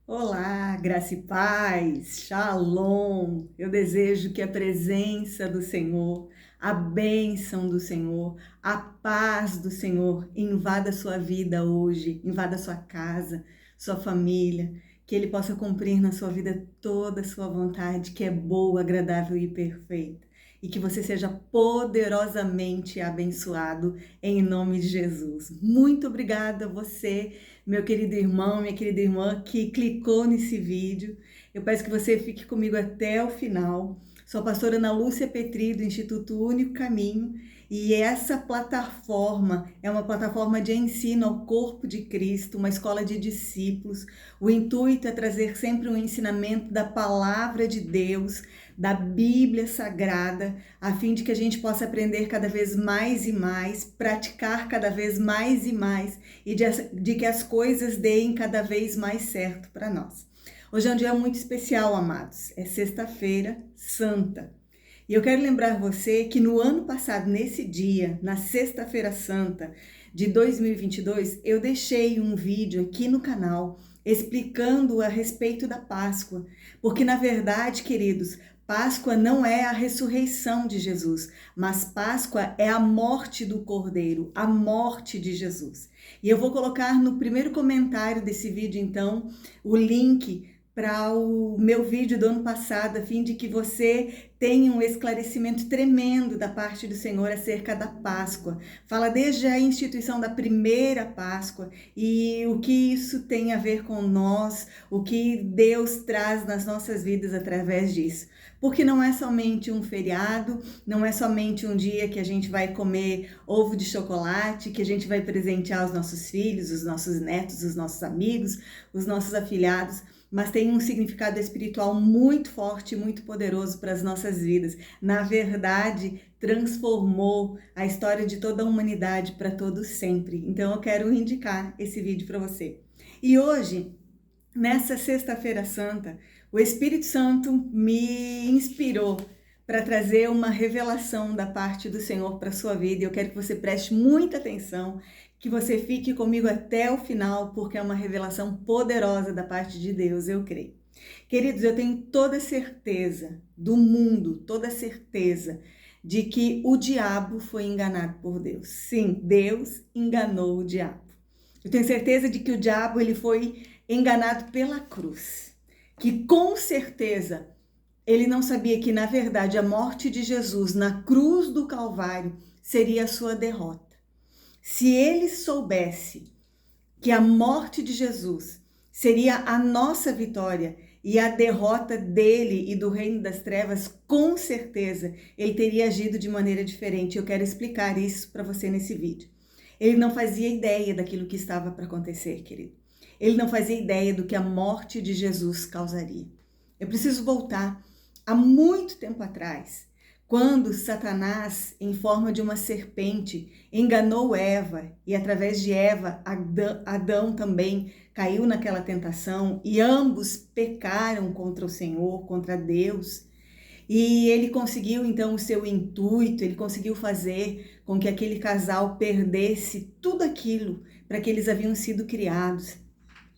Olá, graça e paz, shalom. Eu desejo que a presença do Senhor, a bênção do Senhor, a paz do Senhor invada sua vida hoje, invada sua casa, sua família, que Ele possa cumprir na sua vida toda a sua vontade, que é boa, agradável e perfeita. E que você seja poderosamente abençoado em nome de Jesus. Muito obrigada a você, meu querido irmão, minha querida irmã, que clicou nesse vídeo. Eu peço que você fique comigo até o final. Sou a pastora Ana Lúcia Petri, do Instituto Único Caminho, e essa plataforma é uma plataforma de ensino ao corpo de Cristo, uma escola de discípulos. O intuito é trazer sempre um ensinamento da palavra de Deus, da Bíblia Sagrada, a fim de que a gente possa aprender cada vez mais e mais, praticar cada vez mais e mais, e de que as coisas deem cada vez mais certo para nós. Hoje é um dia muito especial, amados. É Sexta-feira Santa. E eu quero lembrar você que no ano passado, nesse dia, na Sexta-feira Santa de 2022, eu deixei um vídeo aqui no canal explicando a respeito da Páscoa. Porque, na verdade, queridos, Páscoa não é a ressurreição de Jesus, mas Páscoa é a morte do Cordeiro, a morte de Jesus. E eu vou colocar no primeiro comentário desse vídeo, então, o link para o meu vídeo do ano passado, a fim de que você tenha um esclarecimento tremendo da parte do Senhor acerca da Páscoa. Fala desde a instituição da primeira Páscoa e o que isso tem a ver com nós, o que Deus traz nas nossas vidas através disso. Porque não é somente um feriado, não é somente um dia que a gente vai comer ovo de chocolate, que a gente vai presentear os nossos filhos, os nossos netos, os nossos amigos, os nossos afilhados, mas tem um significado espiritual muito forte, muito poderoso para as nossas vidas. Na verdade, transformou a história de toda a humanidade para todo sempre. Então eu quero indicar esse vídeo para você. E hoje, nessa Sexta-feira Santa, o Espírito Santo me inspirou para trazer uma revelação da parte do Senhor para a sua vida. E eu quero que você preste muita atenção, que você fique comigo até o final, porque é uma revelação poderosa da parte de Deus, eu creio. Queridos, eu tenho toda certeza do mundo, toda certeza de que o diabo foi enganado por Deus. Sim, Deus enganou o diabo. Eu tenho certeza de que o diabo ele foi enganado pela cruz, que com certeza ele não sabia que, na verdade, a morte de Jesus na cruz do Calvário seria a sua derrota. Se ele soubesse que a morte de Jesus seria a nossa vitória e a derrota dele e do reino das trevas, com certeza ele teria agido de maneira diferente. Eu quero explicar isso para você nesse vídeo. Ele não fazia ideia daquilo que estava para acontecer, querido. Ele não fazia ideia do que a morte de Jesus causaria. Eu preciso voltar há muito tempo atrás, quando Satanás, em forma de uma serpente, enganou Eva e através de Eva, Adão também caiu naquela tentação e ambos pecaram contra o Senhor, contra Deus. E ele conseguiu então o seu intuito, ele conseguiu fazer com que aquele casal perdesse tudo aquilo para que eles haviam sido criados.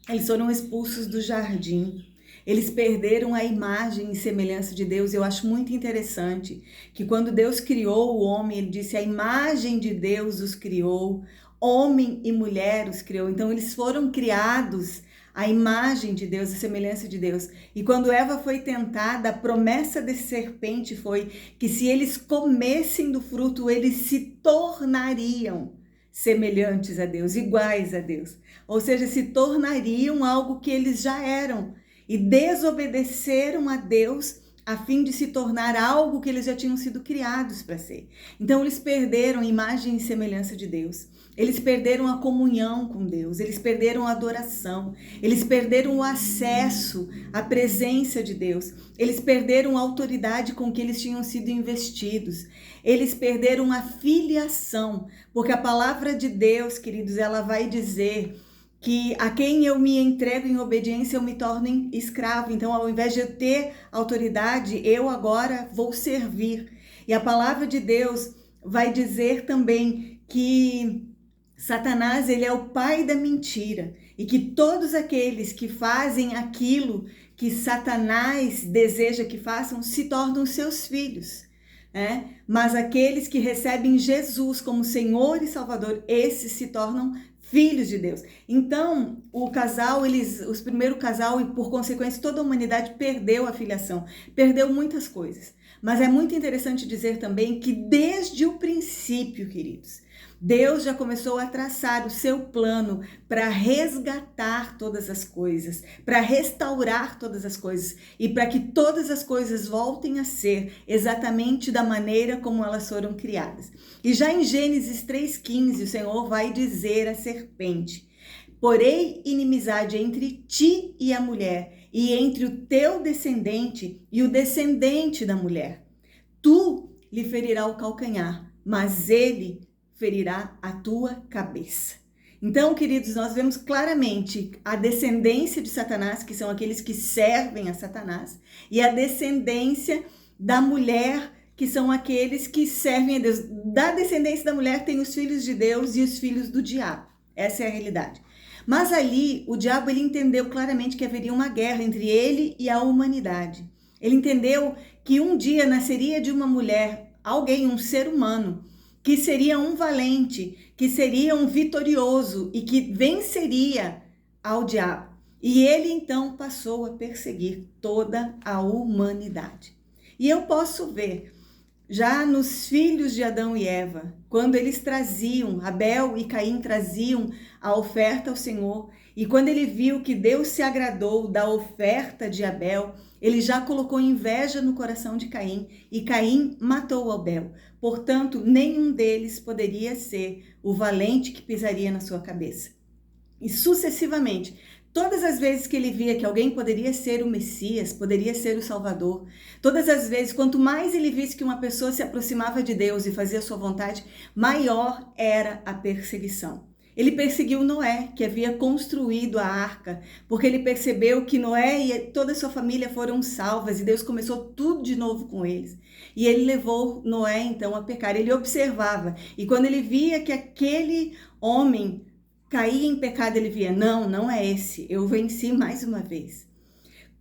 Eles foram expulsos do jardim. Eles perderam a imagem e semelhança de Deus. Eu acho muito interessante que quando Deus criou o homem, ele disse: a imagem de Deus os criou, homem e mulher os criou. Então eles foram criados à imagem de Deus, a semelhança de Deus. E quando Eva foi tentada, a promessa desse serpente foi que se eles comessem do fruto, eles se tornariam semelhantes a Deus, iguais a Deus. Ou seja, se tornariam algo que eles já eram. E desobedeceram a Deus a fim de se tornar algo que eles já tinham sido criados para ser. Então eles perderam a imagem e semelhança de Deus. Eles perderam a comunhão com Deus, eles perderam a adoração, eles perderam o acesso à presença de Deus, eles perderam a autoridade com que eles tinham sido investidos, eles perderam a filiação, porque a palavra de Deus, queridos, ela vai dizer que a quem eu me entrego em obediência, eu me torno escravo. Então, ao invés de eu ter autoridade, eu agora vou servir. E a palavra de Deus vai dizer também que Satanás, ele é o pai da mentira. e que todos aqueles que fazem aquilo que Satanás deseja que façam se tornam seus filhos. Mas aqueles que recebem Jesus como Senhor e Salvador, esses se tornam filhos de Deus. Então, os primeiro casal e por consequência toda a humanidade perdeu a filiação, perdeu muitas coisas. Mas é muito interessante dizer também que desde o princípio, queridos, Deus já começou a traçar o seu plano para resgatar todas as coisas, para restaurar todas as coisas e para que todas as coisas voltem a ser exatamente da maneira como elas foram criadas. E já em Gênesis 3,15, o Senhor vai dizer à serpente: porém inimizade entre ti e a mulher, e entre o teu descendente e o descendente da mulher. Tu lhe ferirá o calcanhar, mas ele ferirá a tua cabeça. Então, queridos, nós vemos claramente a descendência de Satanás, que são aqueles que servem a Satanás, e a descendência da mulher, que são aqueles que servem a Deus. Da descendência da mulher tem os filhos de Deus e os filhos do diabo. Essa é a realidade. Mas ali, o diabo ele entendeu claramente que haveria uma guerra entre ele e a humanidade. Ele entendeu que um dia nasceria de uma mulher, alguém, um ser humano, que seria um valente, que seria um vitorioso e que venceria ao diabo. E ele então passou a perseguir toda a humanidade. E eu posso ver, já nos filhos de Adão e Eva, quando eles traziam, Abel e Caim traziam a oferta ao Senhor, e quando ele viu que Deus se agradou da oferta de Abel, ele já colocou inveja no coração de Caim, e Caim matou Abel. Portanto, nenhum deles poderia ser o valente que pisaria na sua cabeça. E sucessivamente, todas as vezes que ele via que alguém poderia ser o Messias, poderia ser o Salvador, todas as vezes, quanto mais ele visse que uma pessoa se aproximava de Deus e fazia a sua vontade, maior era a perseguição. Ele perseguiu Noé, que havia construído a arca, porque ele percebeu que Noé e toda a sua família foram salvas e Deus começou tudo de novo com eles. E ele levou Noé então a pecar. Ele observava e quando ele via que aquele homem caía em pecado, ele via, não é esse, eu venci mais uma vez.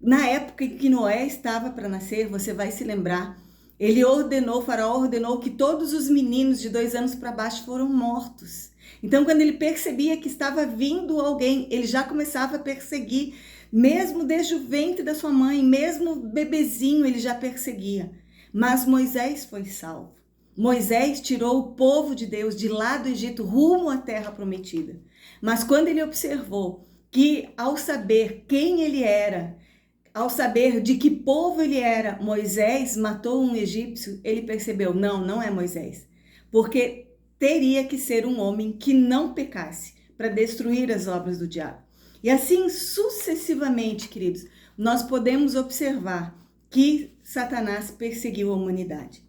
Na época em que Noé estava para nascer, você vai se lembrar, o faraó ordenou que todos os meninos de 2 anos para baixo foram mortos. Então, quando ele percebia que estava vindo alguém, ele já começava a perseguir, mesmo desde o ventre da sua mãe, mesmo bebezinho, ele já perseguia. Mas Moisés foi salvo. Moisés tirou o povo de Deus de lá do Egito rumo à terra prometida. Mas quando ele observou que, ao saber quem ele era, ao saber de que povo ele era, Moisés matou um egípcio, ele percebeu, não é Moisés. Porque teria que ser um homem que não pecasse para destruir as obras do diabo. E assim sucessivamente, queridos, nós podemos observar que Satanás perseguiu a humanidade.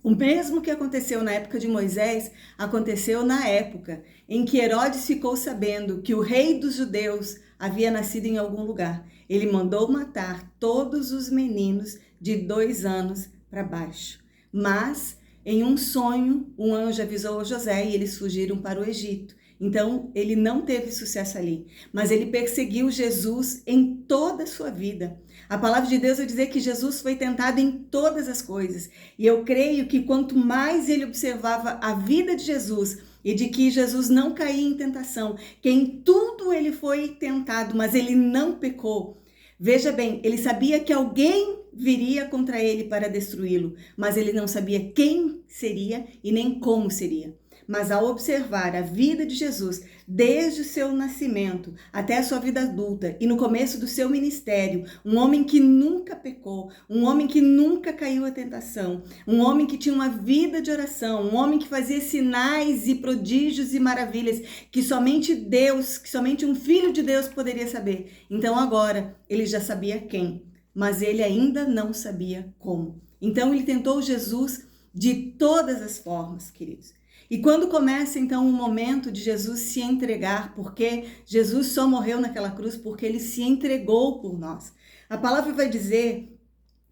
O mesmo que aconteceu na época de Moisés, aconteceu na época em que Herodes ficou sabendo que o rei dos judeus havia nascido em algum lugar. Ele mandou matar todos os meninos de 2 anos para baixo. Mas, em um sonho, um anjo avisou a José e eles fugiram para o Egito. Então, ele não teve sucesso ali, mas ele perseguiu Jesus em toda a sua vida. A palavra de Deus vai dizer que Jesus foi tentado em todas as coisas. E eu creio que quanto mais ele observava a vida de Jesus e de que Jesus não caía em tentação, que em tudo ele foi tentado, mas ele não pecou. Veja bem, ele sabia que alguém viria contra ele para destruí-lo, mas ele não sabia quem seria e nem como seria. Mas ao observar a vida de Jesus, desde o seu nascimento até a sua vida adulta e no começo do seu ministério, um homem que nunca pecou, um homem que nunca caiu à tentação, um homem que tinha uma vida de oração, um homem que fazia sinais e prodígios e maravilhas que somente Deus, que somente um filho de Deus poderia saber. Então agora ele já sabia quem, mas ele ainda não sabia como. Então ele tentou Jesus de todas as formas, queridos. E quando começa então o momento de Jesus se entregar, porque Jesus só morreu naquela cruz porque ele se entregou por nós. A palavra vai dizer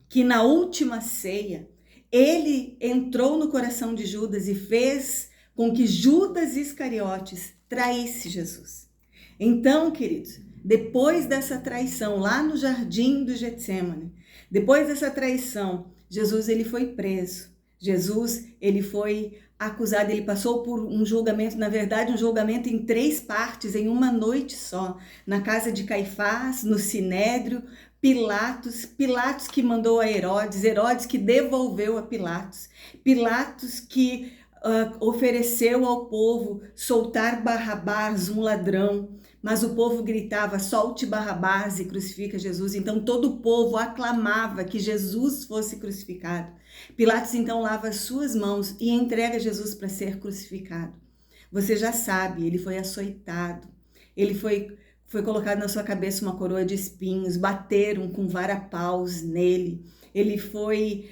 que na última ceia, ele entrou no coração de Judas e fez com que Judas Iscariotes traísse Jesus. Então, queridos, depois dessa traição lá no jardim do Getsêmani, depois dessa traição, Jesus ele foi preso. Jesus ele foi acusado, ele passou por um julgamento, na verdade um julgamento em 3 partes, em uma noite só, na casa de Caifás, no Sinédrio, Pilatos que mandou a Herodes, Herodes que devolveu a Pilatos, Pilatos que ofereceu ao povo soltar Barrabás, um ladrão, mas o povo gritava, solte Barrabás e crucifica Jesus. Então todo o povo aclamava que Jesus fosse crucificado. Pilatos então lava as suas mãos e entrega Jesus para ser crucificado. Você já sabe, ele foi açoitado, ele foi colocado na sua cabeça uma coroa de espinhos, bateram com vara-paus nele, ele foi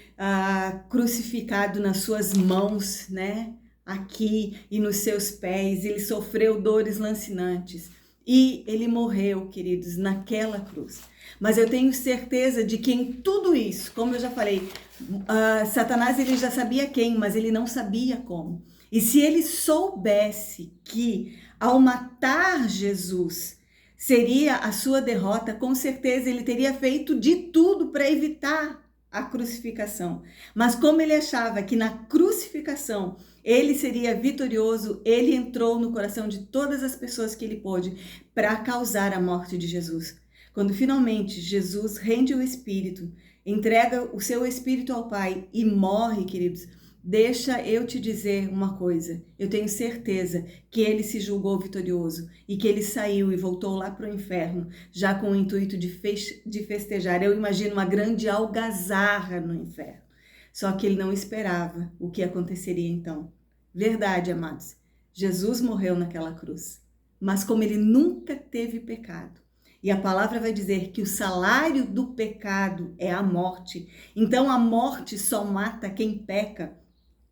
crucificado nas suas mãos, né? Aqui e nos seus pés, ele sofreu dores lancinantes e ele morreu, queridos, naquela cruz. Mas eu tenho certeza de que em tudo isso, como eu já falei, Satanás ele já sabia quem, mas ele não sabia como. E se ele soubesse que ao matar Jesus seria a sua derrota, com certeza ele teria feito de tudo para evitar a crucificação. Mas como ele achava que na crucificação ele seria vitorioso, ele entrou no coração de todas as pessoas que ele pôde para causar a morte de Jesus. Quando finalmente Jesus rende o Espírito, entrega o seu Espírito ao Pai e morre, queridos, deixa eu te dizer uma coisa, eu tenho certeza que ele se julgou vitorioso e que ele saiu e voltou lá para o inferno, já com o intuito de festejar. Eu imagino uma grande algazarra no inferno, só que ele não esperava o que aconteceria então. Verdade, amados, Jesus morreu naquela cruz, mas como ele nunca teve pecado, e a palavra vai dizer que o salário do pecado é a morte, então a morte só mata quem peca.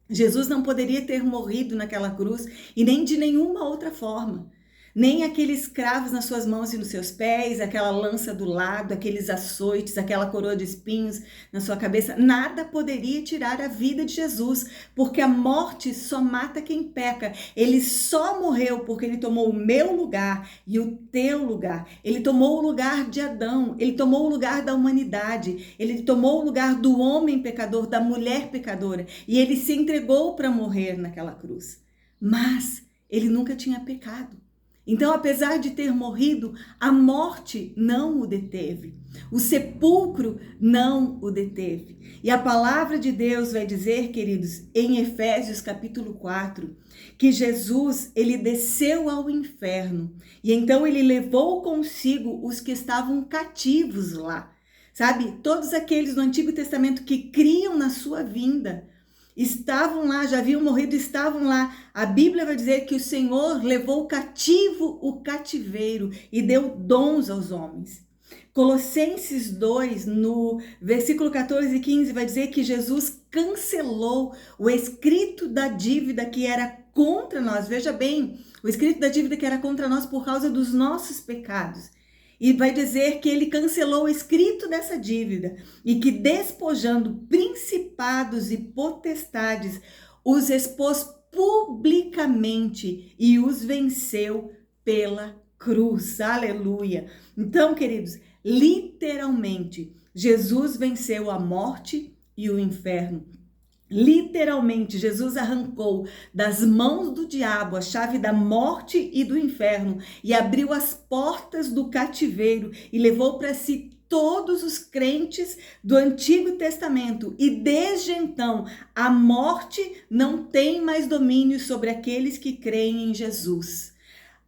Jesus não poderia ter morrido naquela cruz e nem de nenhuma outra forma. Nem aqueles cravos nas suas mãos e nos seus pés, aquela lança do lado, aqueles açoites, aquela coroa de espinhos na sua cabeça, nada poderia tirar a vida de Jesus, porque a morte só mata quem peca. Ele só morreu porque ele tomou o meu lugar e o teu lugar. Ele tomou o lugar de Adão, ele tomou o lugar da humanidade, ele tomou o lugar do homem pecador, da mulher pecadora, e ele se entregou para morrer naquela cruz. Mas ele nunca tinha pecado. Então, apesar de ter morrido, a morte não o deteve. O sepulcro não o deteve. E a palavra de Deus vai dizer, queridos, em Efésios capítulo 4, que Jesus, ele desceu ao inferno. E então ele levou consigo os que estavam cativos lá. Sabe, todos aqueles do Antigo Testamento que criam na sua vinda, estavam lá, já haviam morrido, estavam lá. A Bíblia vai dizer que o Senhor levou cativo o cativeiro e deu dons aos homens. Colossenses 2, no versículo 14 e 15, vai dizer que Jesus cancelou o escrito da dívida que era contra nós. Veja bem, o escrito da dívida que era contra nós por causa dos nossos pecados. E vai dizer que ele cancelou o escrito dessa dívida e que, despojando principados e potestades, os expôs publicamente e os venceu pela cruz. Aleluia! Então, queridos, literalmente, Jesus venceu a morte e o inferno. Literalmente, Jesus arrancou das mãos do diabo a chave da morte e do inferno e abriu as portas do cativeiro e levou para si todos os crentes do Antigo Testamento. E desde então, a morte não tem mais domínio sobre aqueles que creem em Jesus.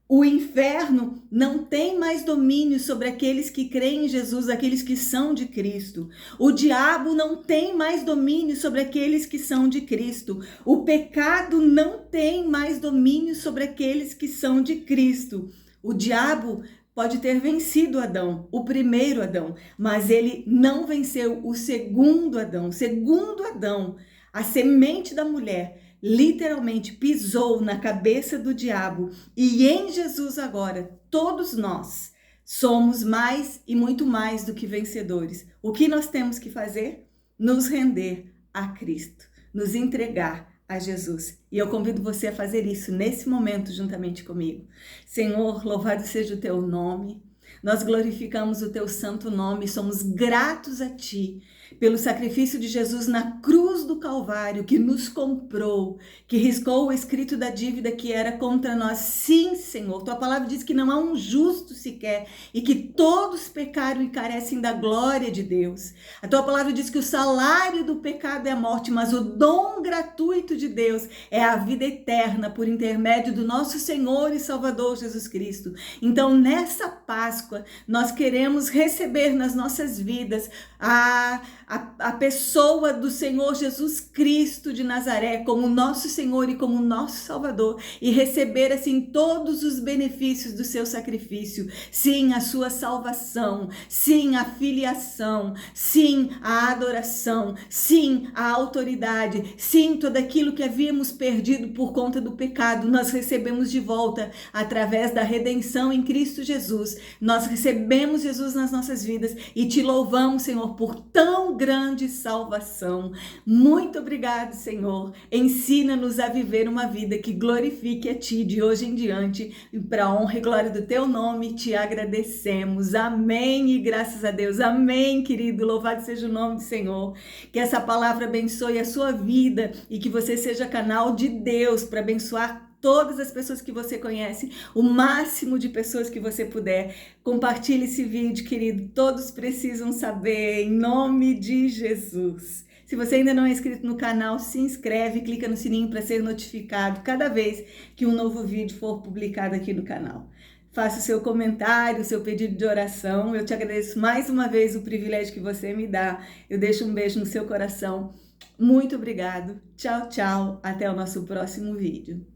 O inferno não tem mais domínio sobre aqueles que creem em Jesus, aqueles que são de Cristo. O diabo não tem mais domínio sobre aqueles que são de Cristo. O pecado não tem mais domínio sobre aqueles que são de Cristo. O diabo pode ter vencido Adão, o primeiro Adão, mas ele não venceu o segundo Adão. O segundo Adão, a semente da mulher, literalmente pisou na cabeça do diabo, e em Jesus agora, todos nós somos mais e muito mais do que vencedores. O que nós temos que fazer? Nos render a Cristo, nos entregar a Jesus. E eu convido você a fazer isso nesse momento juntamente comigo. Senhor, louvado seja o teu nome. Nós glorificamos o teu santo nome, somos gratos a ti pelo sacrifício de Jesus na cruz do Calvário, que nos comprou, que riscou o escrito da dívida que era contra nós. Sim, Senhor, tua palavra diz que não há um justo sequer e que todos pecaram e carecem da glória de Deus. A tua palavra diz que o salário do pecado é a morte, mas o dom gratuito de Deus é a vida eterna por intermédio do nosso Senhor e Salvador Jesus Cristo. Então, nessa Páscoa, nós queremos receber nas nossas vidas a pessoa do Senhor Jesus Cristo de Nazaré como nosso Senhor e como nosso Salvador e receber assim todos os benefícios do seu sacrifício. Sim, a sua salvação, sim, a filiação, sim, a adoração, sim, a autoridade, sim, tudo aquilo que havíamos perdido por conta do pecado, nós recebemos de volta através da redenção em Cristo Jesus. Nós recebemos Jesus nas nossas vidas e te louvamos, Senhor, por tão grande salvação. Muito obrigado, Senhor. Ensina-nos a viver uma vida que glorifique a ti de hoje em diante e para a honra e glória do teu nome te agradecemos. Amém e graças a Deus. Amém, querido. Louvado seja o nome do Senhor. Que essa palavra abençoe a sua vida e que você seja canal de Deus para abençoar todas as pessoas que você conhece, o máximo de pessoas que você puder. Compartilhe esse vídeo, querido. Todos precisam saber, em nome de Jesus. Se você ainda não é inscrito no canal, se inscreve, clica no sininho para ser notificado cada vez que um novo vídeo for publicado aqui no canal. Faça o seu comentário, o seu pedido de oração. Eu te agradeço mais uma vez o privilégio que você me dá. Eu deixo um beijo no seu coração. Muito obrigado. Tchau, tchau. Até o nosso próximo vídeo.